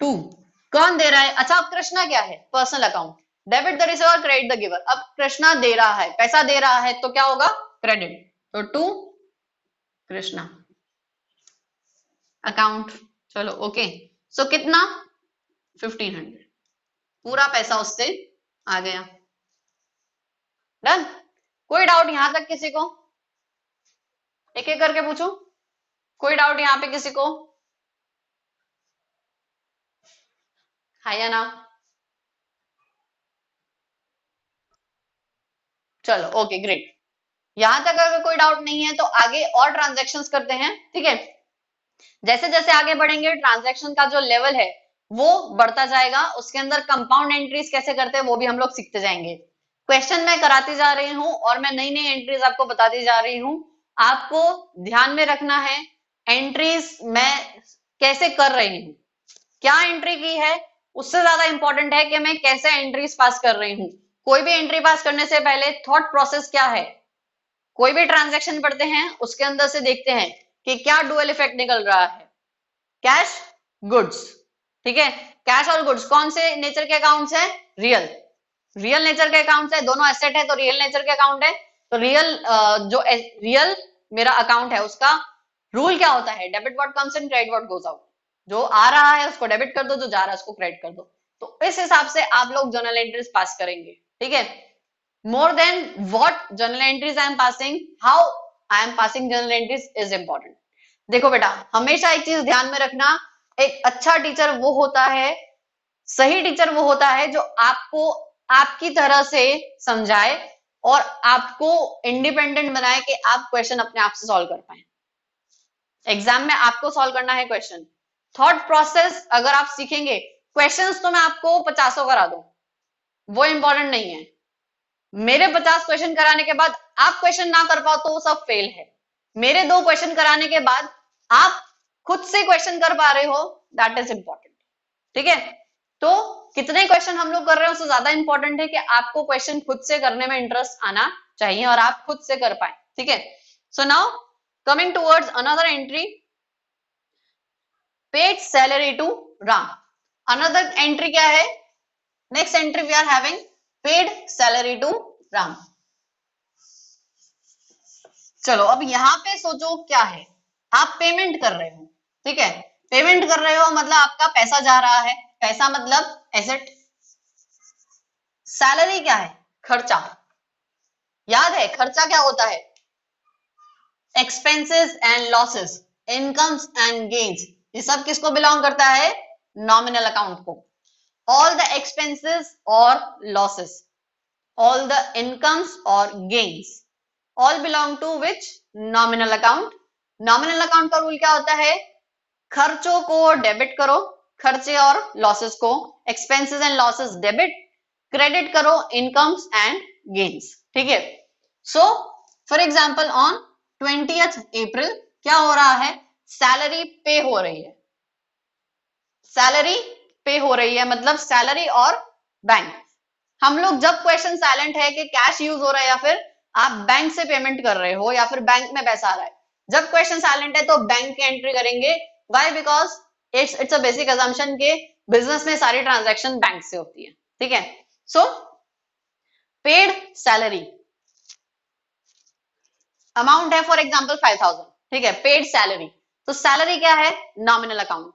टू, कौन दे रहा है, अच्छा अब कृष्णा क्या है, personal account, debit the receiver credit the giver. अब कृष्णा दे रहा है, पैसा दे रहा है, तो क्या होगा, क्रेडिट, तो टू कृष्णा अकाउंट, चलो ओके। सो कितना 1500, पूरा पैसा उससे आ गया, डन। कोई डाउट यहां तक किसी को, एक एक करके पूछो, कोई डाउट यहाँ पे किसी को, है या ना, चलो ओके ग्रेट। यहां तक अगर कोई डाउट नहीं है तो आगे और ट्रांजैक्शंस करते हैं, ठीक है। जैसे जैसे आगे बढ़ेंगे ट्रांजैक्शन का जो लेवल है वो बढ़ता जाएगा, उसके अंदर कंपाउंड एंट्रीज कैसे करते हैं वो भी हम लोग सीखते जाएंगे। क्वेश्चन मैं कराती जा रही हूँ और मैं नई नई एंट्रीज आपको बताती जा रही हूँ, आपको ध्यान में रखना है एंट्रीज मैं कैसे कर रही हूँ, क्या एंट्री की है उससे ज्यादा इंपॉर्टेंट है कि मैं कैसे एंट्रीज पास कर रही हूँ। कोई भी एंट्री पास करने से पहले थॉट प्रोसेस क्या है, कोई भी ट्रांजैक्शन पढ़ते हैं उसके अंदर से देखते हैं कि क्या डुअल इफेक्ट निकल रहा है, कैश गुड्स, ठीक है। कैश और गुड्स कौन से नेचर के अकाउंट्स हैं, रियल, रियल नेचर के अकाउंट्स है, दोनों एसेट है तो रियल नेचर के अकाउंट है। तो रियल जो रियल मेरा अकाउंट है उसका रूल क्या होता है, debit what comes in credit what goes out, जो आ रहा है उसको डेबिट कर दो, जो जा रहा है उसको क्रेडिट कर दो। तो इस हिसाब से आप लोग जर्नल एंट्रीज पास करेंगे, ठीक है। more than what journal entries I am passing, how I am passing journal entries is important। देखो बेटा हमेशा एक चीज ध्यान में रखना, एक अच्छा टीचर वो होता है, सही टीचर वो होता है जो आपको आपकी तरह से समझाए और आपको इंडिपेंडेंट बनाए कि आप क्वेश्चन अपने आप से सॉल्व कर पाए। एग्जाम में आपको सॉल्व करना है क्वेश्चन, थॉट प्रोसेस अगर आप सीखेंगे, क्वेश्चंस तो मैं आपको 50 करा दूं वो इंपॉर्टेंट नहीं है, मेरे 50 क्वेश्चन कराने के बाद आप क्वेश्चन ना कर पाओ तो वो सब फेल है, मेरे 2 क्वेश्चन कराने के बाद आप खुद से क्वेश्चन कर पा रहे हो, दैट इज इंपॉर्टेंट, ठीक है। तो कितने क्वेश्चन हम लोग कर रहे हैं उससे ज्यादा इंपॉर्टेंट है कि आपको क्वेश्चन खुद से करने में इंटरेस्ट आना चाहिए और आप खुद से कर पाए, ठीक है। So now coming towards another entry, paid salary to Ram. Another entry क्या है, next entry we are having paid salary to Ram. चलो अब यहां पे सोचो क्या है, आप पेमेंट कर रहे हो, ठीक है, पेमेंट कर रहे हो मतलब आपका पैसा जा रहा है, पैसा मतलब एसेट, सैलरी क्या है, खर्चा, याद है खर्चा क्या होता है, expenses and losses, incomes and gains, ये सब किसको बिलोंग करता है, नॉमिनल अकाउंट को। ऑल द एक्सपेंसेस और losses, all the incomes or gains all belong to which nominal account। nominal account का रूल क्या होता है, खर्चों को डेबिट करो, खर्चे और लॉसेस को, expenses and losses debit, credit करो इनकम्स एंड गेन्स, ठीक है। So for example on 20th अप्रैल क्या हो रहा है, सैलरी पे हो रही है, सैलरी पे हो रही है मतलब सैलरी और बैंक। हम लोग जब क्वेश्चन साइलेंट है कि कैश यूज हो रहा है या फिर आप बैंक से पेमेंट कर रहे हो या फिर बैंक में पैसा आ रहा है, जब क्वेश्चन साइलेंट है तो बैंक की एंट्री करेंगे। Why? Because it's a basic assumption के बिजनेस में सारी ट्रांजैक्शन बैंक से होती है, ठीक है। सो पेड सैलरी अमाउंट है फॉर एग्जांपल 5000, ठीक है, पेड सैलरी। तो सैलरी क्या है? Nominal account.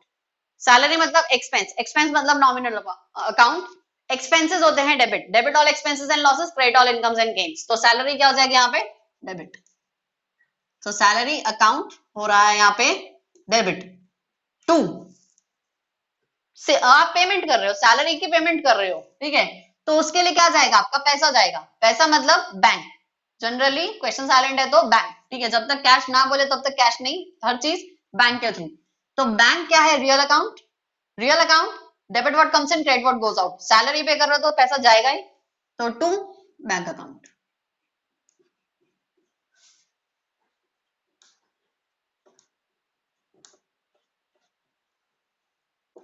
सैलरी मतलब एक्सपेंस, एक्सपेंस मतलब नॉमिनल अकाउंट। एक्सपेंसेस होते हैं debit, debit all expenses and losses, credit all incomes and gains. तो सैलरी क्या हो जाएगी यहाँ पे? डेबिट। तो सैलरी अकाउंट हो रहा है यहाँ पे डेबिट टू से आप पेमेंट कर रहे हो, सैलरी की पेमेंट कर रहे हो, ठीक है। तो उसके लिए क्या जाएगा? आपका पैसा जाएगा, पैसा मतलब बैंक। जनरली क्वेश्चन साइलेंट है तो बैंक, ठीक है, जब तक कैश ना बोले तब तक कैश नहीं, हर चीज बैंक के थ्रू। तो बैंक क्या है? Real account. Real account debit what comes in, credit what goes out. Salary pay कर रहे हो तो पैसा जाएगा ही, तो to bank account.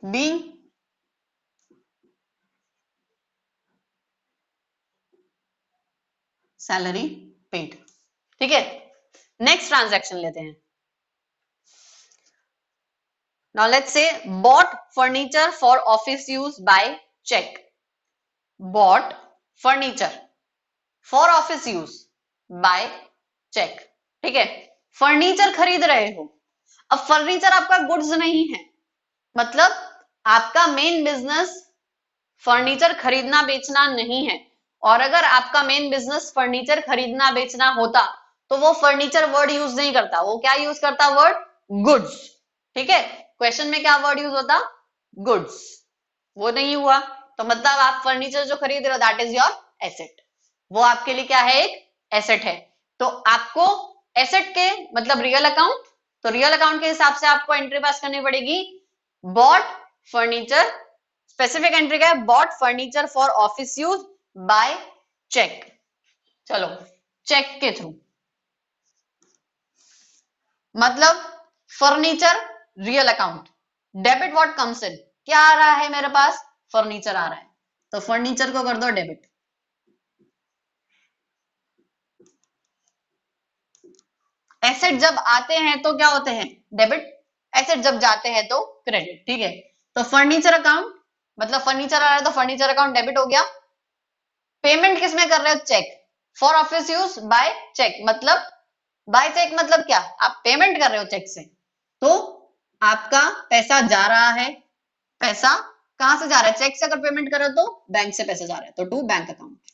Being salary paid, ठीक है। नेक्स्ट ट्रांजैक्शन लेते हैं। Now let's say bought furniture for office use by check. Bought furniture for office use by check, ठीक है। फर्नीचर खरीद रहे हो। अब फर्नीचर आपका गुड्स नहीं है, मतलब आपका मेन बिजनेस फर्नीचर खरीदना बेचना नहीं है। और अगर आपका मेन बिजनेस फर्नीचर खरीदना बेचना होता तो वो फर्नीचर वर्ड यूज नहीं करता, वो क्या यूज करता? वर्ड गुड्स, ठीक है। क्वेश्चन में क्या वर्ड यूज होता? गुड्स। वो नहीं हुआ, तो मतलब आप फर्नीचर जो खरीद रहे हो दैट इज योर एसेट। वो आपके लिए क्या है? एक एसेट है। तो आपको एसेट के मतलब रियल अकाउंट, तो रियल अकाउंट के हिसाब से आपको एंट्री पास करनी पड़ेगी। बॉट फर्नीचर, स्पेसिफिक एंट्री क्या है? Bought furniture for office use by cheque. चलो चेक के थ्रू, मतलब furniture real account, debit what comes in, क्या आ रहा है मेरे पास? फर्नीचर आ रहा है, तो फर्नीचर को कर दो डेबिट। एसेट जब आते हैं तो क्या होते हैं? डेबिट। एसेट जब जाते हैं तो क्रेडिट, ठीक है। तो फर्नीचर अकाउंट मतलब फर्नीचर आ रहा है तो फर्नीचर अकाउंट डेबिट हो गया। पेमेंट किस में कर रहे हो? Cheque. For office use by cheque, मतलब बाय चेक मतलब क्या? आप पेमेंट कर रहे हो चेक से, तो आपका पैसा जा रहा है। पैसा कहां से जा रहा है? चेक से अगर पेमेंट कर रहे हो तो बैंक से पैसा जा रहा है, तो to bank account.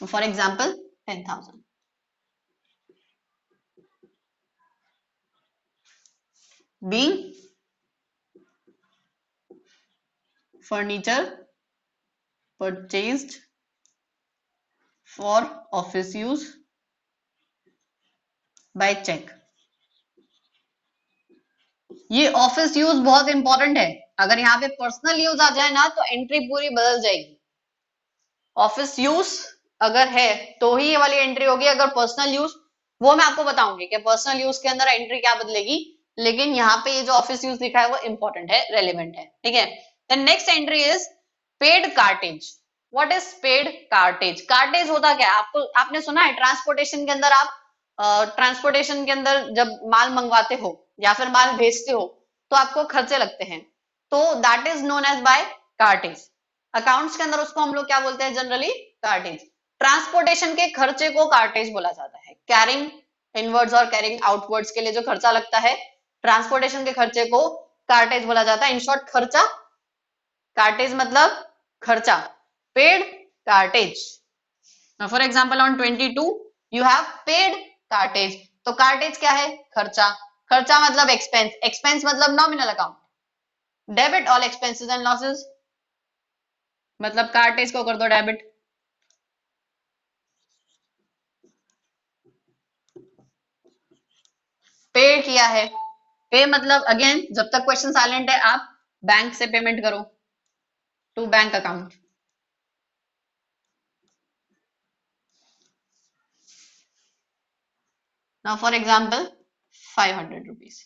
For example 10,000 being furniture purchased for office use by check। ये ऑफिस यूज बहुत इंपॉर्टेंट है, अगर यहाँ पे पर्सनल यूज आ जाए ना तो एंट्री पूरी बदल जाएगी। ऑफिस यूज अगर है तो ही ये वाली एंट्री होगी, अगर पर्सनल यूज, वो मैं आपको बताऊंगी कि पर्सनल यूज के अंदर एंट्री क्या बदलेगी, लेकिन यहाँ पे ये जो ऑफिस यूज लिखा है वो इंपॉर्टेंट है, रेलिवेंट है, ठीक है। The next entry is paid cartage. What is paid cartage? Cartage होता क्या है? आपको आपने सुना है ट्रांसपोर्टेशन के अंदर, आप ट्रांसपोर्टेशन के अंदर जब माल मंगवाते हो या फिर माल भेजते हो तो आपको खर्चे लगते हैं, तो that is known as by cartage. Accounts के अंदर उसको हम लोग क्या बोलते हैं? Generally cartridge. ट्रांसपोर्टेशन के खर्चे को कार्टेज बोला जाता है। कैरिंग इनवर्ड्स और कैरिंग आउटवर्ड्स के लिए जो खर्चा लगता है, ट्रांसपोर्टेशन के खर्चे को कार्टेज बोला जाता है। इन शॉर्ट खर्चा, कार्टेज मतलब खर्चा, paid cartage. For example on 22 you have paid cartage. तो कार्टेज क्या है? खर्चा। खर्चा मतलब एक्सपेंस, एक्सपेंस मतलब nominal account. Debit all expenses and losses, मतलब कार्टेज को कर दो डेबिट। पे किया है, पे मतलब अगेन जब तक क्वेश्चन साइलेंट है आप बैंक से पेमेंट करो, to bank account. Now for example 500 rupees.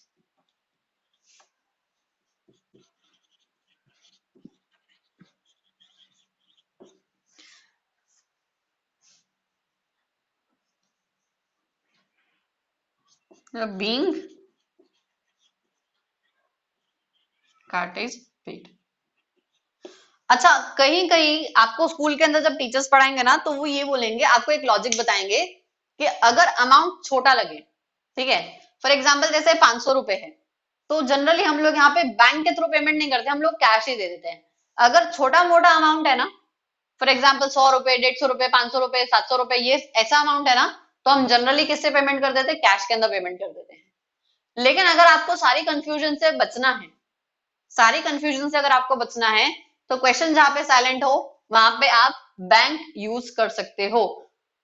being cartage paid. अच्छा, कहीं कहीं आपको स्कूल के अंदर जब टीचर्स पढ़ाएंगे ना तो वो ये बोलेंगे, आपको एक लॉजिक बताएंगे कि अगर अमाउंट छोटा लगे, ठीक है, फॉर एग्जाम्पल जैसे 500 रुपए है, तो जनरली हम लोग यहाँ पे बैंक के थ्रू पेमेंट नहीं करते, हम लोग कैश ही दे देते हैं. अगर छोटा मोटा अमाउंट है ना, फॉर एग्जाम्पल 100 रुपए, 150 रुपए, 500 रुपए, 700 रुपए, ये ऐसा अमाउंट है ना, तो हम जनरली किससे पेमेंट कर देते हैं? कैश के अंदर पेमेंट कर देते हैं. लेकिन अगर आपको सारी कंफ्यूजन से बचना है, सारी कंफ्यूजन से अगर आपको बचना है, तो क्वेश्चन जहां पे साइलेंट हो वहां पे आप बैंक यूज कर सकते हो.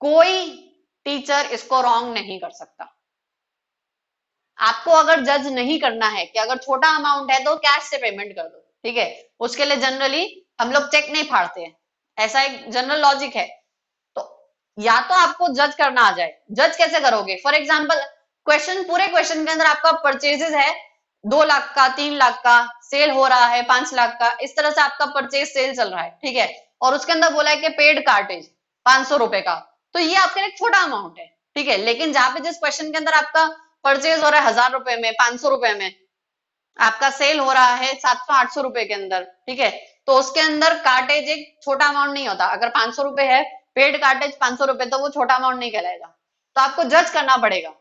कोई टीचर इसको रॉन्ग नहीं कर सकता. आपको अगर जज नहीं करना है कि अगर छोटा अमाउंट है तो कैश से पेमेंट कर दो, ठीक है, उसके लिए जनरली हम लोग चेक नहीं फाड़ते हैं, ऐसा एक जनरल लॉजिक है. तो या तो आपको जज करना आ जाए. जज कैसे करोगे? फॉर एग्जाम्पल क्वेश्चन, पूरे क्वेश्चन के अंदर आपका परचेजेस है 2 लाख का, 3 लाख का, सेल हो रहा है 5 लाख का, इस तरह से आपका परचेज सेल चल रहा है, ठीक है, और उसके अंदर बोला है कि पेड कार्टेज 500 रुपए का, तो ये आपके लिए छोटा अमाउंट है, ठीक है. लेकिन जहां पे जिस क्वेश्चन के अंदर आपका परचेज हो रहा है 1000 रुपए में, 500 रुपए में, आपका सेल हो रहा है 700-800 रुपए के अंदर, ठीक है, तो उसके अंदर कार्टेज एक छोटा अमाउंट नहीं होता. अगर 500 रुपए है, पेड कार्टेज 500 रुपए, तो वो छोटा अमाउंट नहीं कहलाएगा. तो आपको जज करना पड़ेगा.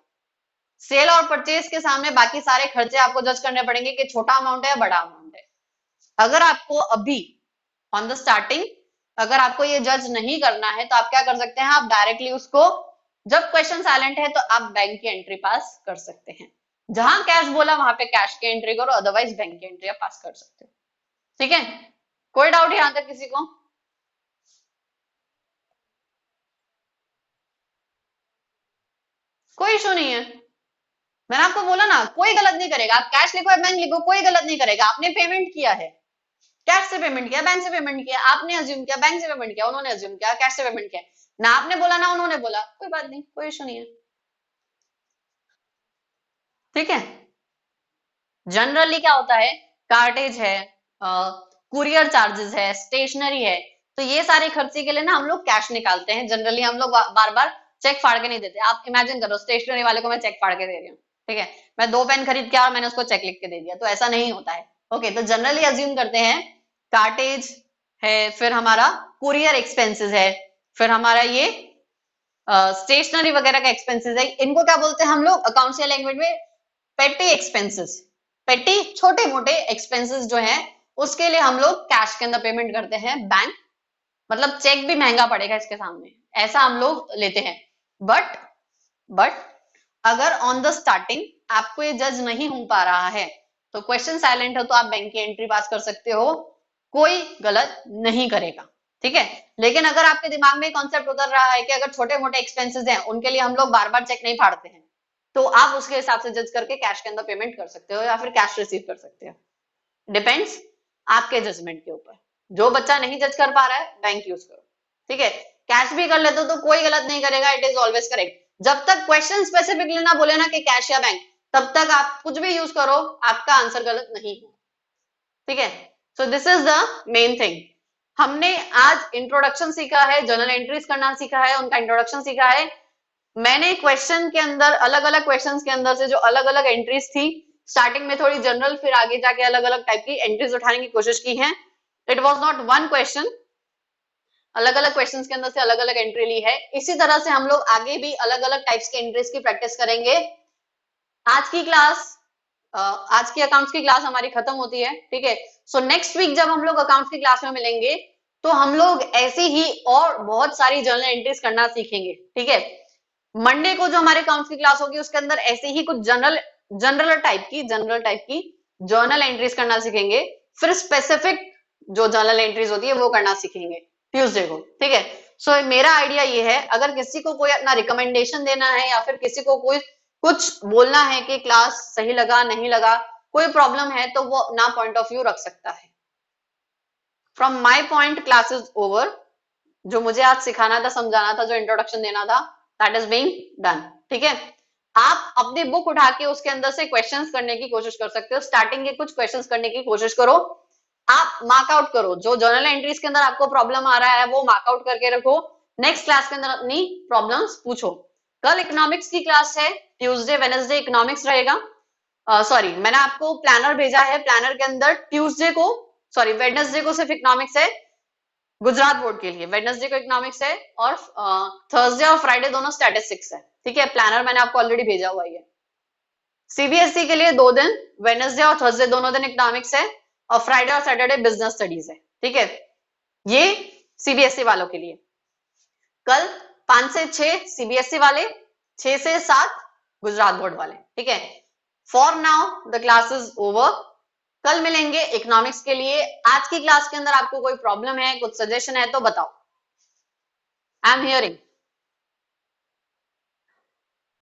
सेल और परचेज के सामने बाकी सारे खर्चे आपको जज करने पड़ेंगे कि छोटा अमाउंट है या बड़ा अमाउंट है. अगर आपको अभी ऑन द स्टार्टिंग अगर आपको ये जज नहीं करना है, तो आप क्या कर सकते हैं? आप डायरेक्टली उसको, जब क्वेश्चन साइलेंट है तो आप बैंक की एंट्री पास कर सकते हैं. जहां कैश बोला वहां पे कैश की एंट्री करो, अदरवाइज बैंक की एंट्री आप पास कर सकते हो. ठीक है, कोई डाउट यहां तक किसी को? कोई इशू नहीं है. मैंने आपको बोला ना, कोई गलत नहीं करेगा. आप कैश लिखो या बैंक लिखो, कोई गलत नहीं करेगा. आपने पेमेंट किया है, कैश से पेमेंट किया, बैंक से पेमेंट किया, आपने अज्यूम किया बैंक से पेमेंट किया, उन्होंने अज्यूम किया कैश से पेमेंट किया, ना आपने बोला ना उन्होंने बोला, कोई बात नहीं, कोई इशू नहीं है. ठीक है. जनरली क्या होता है, कार्टेज है, कुरियर चार्जेस है, स्टेशनरी है, तो ये सारे खर्चे के लिए ना हम लोग कैश निकालते हैं. जनरली हम लोग बार बार चेक फाड़ के नहीं देते. आप इमेजिन करो, स्टेशनरी वाले को मैं चेक फाड़ के दे रही हूँ, ठीक है, मैं 2 पेन खरीद के और मैंने उसको चेक लिख के दे दिया, तो ऐसा नहीं होता है. ओके, तो जनरली अज्यूम करते हैं कार्टेज है, फिर हमारा कुरियर एक्सपेंसेस है, फिर हमारा ये स्टेशनरी वगैरह का एक्सपेंसेस है. इनको क्या बोलते हैं हम लोग अकाउंट्स या लैंग्वेज में? पेटी एक्सपेंसेस. पेटी छोटे मोटे एक्सपेंसेस जो है उसके लिए हम लोग कैश के अंदर पेमेंट करते हैं. बैंक मतलब चेक भी महंगा पड़ेगा इसके सामने, ऐसा हम लोग लेते हैं. बट अगर ऑन द स्टार्टिंग आपको ये जज नहीं हो पा रहा है, तो क्वेश्चन साइलेंट है, तो आप बैंक की एंट्री पास कर सकते हो, कोई गलत नहीं करेगा. ठीक है. लेकिन अगर आपके दिमाग में कॉन्सेप्ट उतर रहा है कि अगर छोटे मोटे एक्सपेंसेस हैं उनके लिए हम लोग बार बार चेक नहीं फाड़ते हैं, तो आप उसके हिसाब से जज करके कैश के अंदर पेमेंट कर सकते हो या फिर कैश रिसीव कर सकते हो. डिपेंड्स आपके जजमेंट के ऊपर. जो बच्चा नहीं जज कर पा रहा है, बैंक यूज करो. ठीक है. कैश भी कर लेते हो तो कोई गलत नहीं करेगा, इट इज ऑलवेज करेक्ट. जब तक क्वेश्चन स्पेसिफिकली ना बोले ना कि कैश या बैंक, तब तक आप कुछ भी यूज करो, आपका आंसर गलत नहीं हो. ठीक है. So this is the main thing. हमने आज इंट्रोडक्शन सीखा है, जर्नल एंट्रीज करना सीखा है, उनका इंट्रोडक्शन सीखा है. मैंने क्वेश्चन के अंदर अलग अलग क्वेश्चंस के अंदर से जो अलग अलग एंट्रीज थी, स्टार्टिंग में थोड़ी जनरल, फिर आगे जाके अलग अलग टाइप की एंट्रीज उठाने की कोशिश की है. It was not one question, अलग अलग क्वेश्चंस के अंदर से अलग अलग एंट्री ली है. इसी तरह से हम लोग आगे भी अलग अलग टाइप्स के एंट्रीज की प्रैक्टिस करेंगे. आज की क्लास, आज की अकाउंट्स की क्लास हमारी खत्म होती है. ठीक है. सो नेक्स्ट वीक जब हम लोग अकाउंट्स की क्लास में मिलेंगे, तो हम लोग ऐसी ही और बहुत सारी जर्नल एंट्रीज करना सीखेंगे. ठीक है. मंडे को जो हमारे अकाउंट्स की क्लास होगी उसके अंदर ऐसे ही कुछ जनरल टाइप की जर्नल एंट्रीज करना सीखेंगे. फिर स्पेसिफिक जो जर्नल एंट्रीज होती है वो करना सीखेंगे ट्यूसडे को. ठीक है. सो मेरा आइडिया ये है, अगर किसी को कोई अपना रिकमेंडेशन देना है या फिर किसी को कोई कुछ बोलना है कि क्लास सही लगा नहीं लगा, कोई प्रॉब्लम है, तो वो अपना पॉइंट ऑफ व्यू रख सकता है. From my point class is over. जो मुझे आज सिखाना था, समझाना था, जो इंट्रोडक्शन देना था, दैट इज बीइंग डन. ठीक है. आप अपनी बुक उठा के उसके अंदर से क्वेश्चंस करने की कोशिश कर सकते हो, स्टार्टिंग के कुछ क्वेश्चंस करने की कोशिश करो, आप मार्क आउट करो, जो जर्नल एंट्रीज के अंदर आपको प्रॉब्लम आ रहा है वो मार्क आउट करके रखो, नेक्स्ट क्लास के अंदर अपनी प्रॉब्लम्स पूछो। कल इकोनॉमिक्स की क्लास है, ट्यूसडे वेडनेसडे इकोनॉमिक्स रहेगा। सॉरी मैंने आपको प्लानर भेजा है, प्लानर के अंदर ट्यूसडे को सॉरी वेडनेसडे को सिर्फ इकोनॉमिक्स है गुजरात बोर्ड के लिए, वेडनेसडे को इकोनॉमिक्स है और थर्सडे और फ्राइडे दोनों स्टैटिस्टिक्स है, ठीक है। प्लानर मैंने आपको ऑलरेडी भेजा हुआ है। सीबीएसई के लिए 2 दिन, वेडनेसडे और थर्सडे दोनों दिन इकोनॉमिक्स है और फ्राइडे और सैटरडे बिजनेस स्टडीज है, ठीक है। ये सीबीएसई वालों के लिए। कल 5 से 6 सीबीएसई वाले, 6 से 7 गुजरात बोर्ड वाले, ठीक है। For now the class is over, कल मिलेंगे इकोनॉमिक्स के लिए। आज की क्लास के अंदर आपको कोई प्रॉब्लम है, कुछ सजेशन है तो बताओ, आई एम हियरिंग।